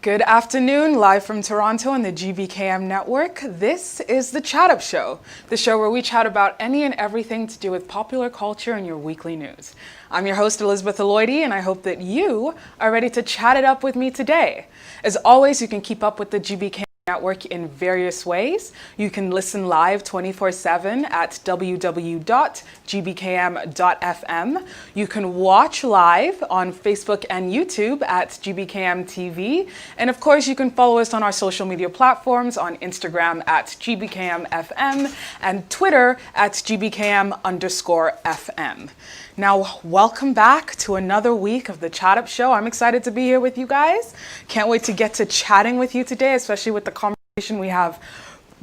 Good afternoon, live from Toronto on the Gbkm network. This is the Chat Up Show, the show where we chat about any and everything to do with popular culture and your weekly news. I'm your host, Elizabeth Aloyde, and I hope that you are ready to chat it up with me today. As always, you can keep up with the Gbkm network in various ways. You can listen live 24/7 at www.gbkm.fm. You can watch live on Facebook and YouTube at Gbkm Tv. And of course, you can follow us on our social media platforms on Instagram at GBKMFM and Twitter at GBKM_FM. Now, welcome back to another week of the Chat Up Show. I'm excited to be here with you guys. Can't wait to get to chatting with you today, especially with the conversation we have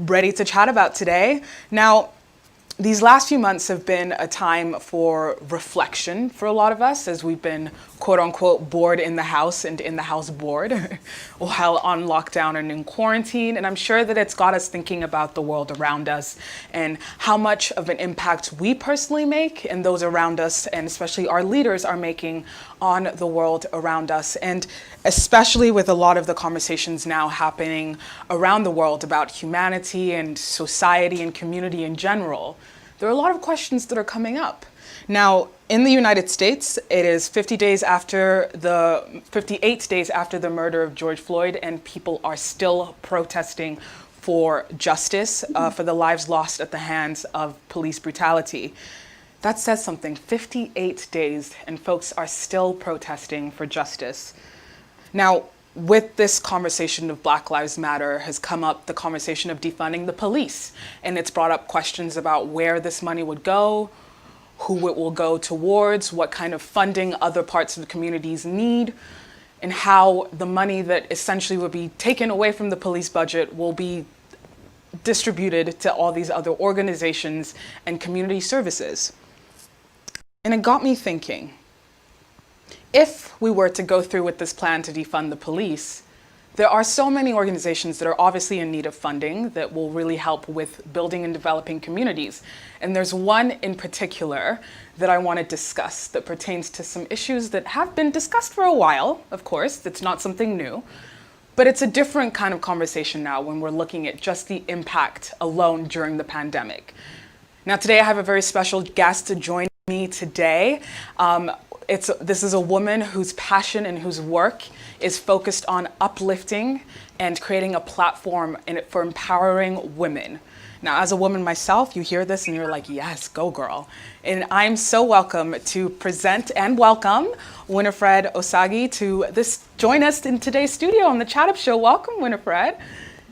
ready to chat about today. Now, these last few months have been a time for reflection for a lot of us as we've been quote unquote bored in the house and in the house bored while on lockdown and in quarantine. And I'm sure that it's got us thinking about the world around us and how much of an impact we personally make and those around us, and especially our leaders, are making on the world around us. And especially with a lot of the conversations now happening around the world about humanity and society and community in general, there are a lot of questions that are coming up. Now, in the United States, it is 58 days after the murder of George Floyd, and people are still protesting for justice, for the lives lost at the hands of police brutality. That says something. 58 days, and folks are still protesting for justice. Now, with this conversation of Black Lives Matter has come up the conversation of defunding the police, and it's brought up questions about where this money would go, who it will go towards, what kind of funding other parts of the communities need, and how the money that essentially would be taken away from the police budget will be distributed to all these other organizations and community services. And it got me thinking, if we were to go through with this plan to defund the police, there are so many organizations that are obviously in need of funding that will really help with building and developing communities. And there's one in particular that I want to discuss that pertains to some issues that have been discussed for a while, of course. It's not something new, but it's a different kind of conversation now when we're looking at just the impact alone during the pandemic. Now, today I have a very special guest to join me today. This is a woman whose passion and whose work is focused on uplifting and creating a platform for empowering women. Now, as a woman myself, you hear this and you're like, yes, go girl. And I'm so welcome to present and welcome Winifred Osagi to join us in today's studio on the Chat Up Show. Welcome, Winifred.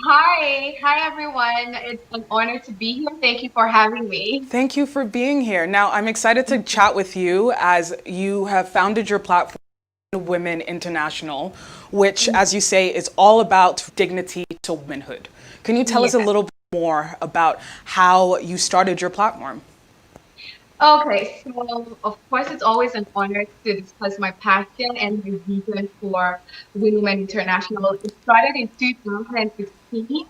Hi everyone. It's an honor to be here. Thank you for having me. Thank you for being here. Now, I'm excited to chat with you as you have founded your platform, Women International, which, as you say, is all about dignity to womanhood. Can you tell us a little bit more about how you started your platform? Okay, so of course it's always an honor to discuss my passion and my vision for Women International. It started in 2016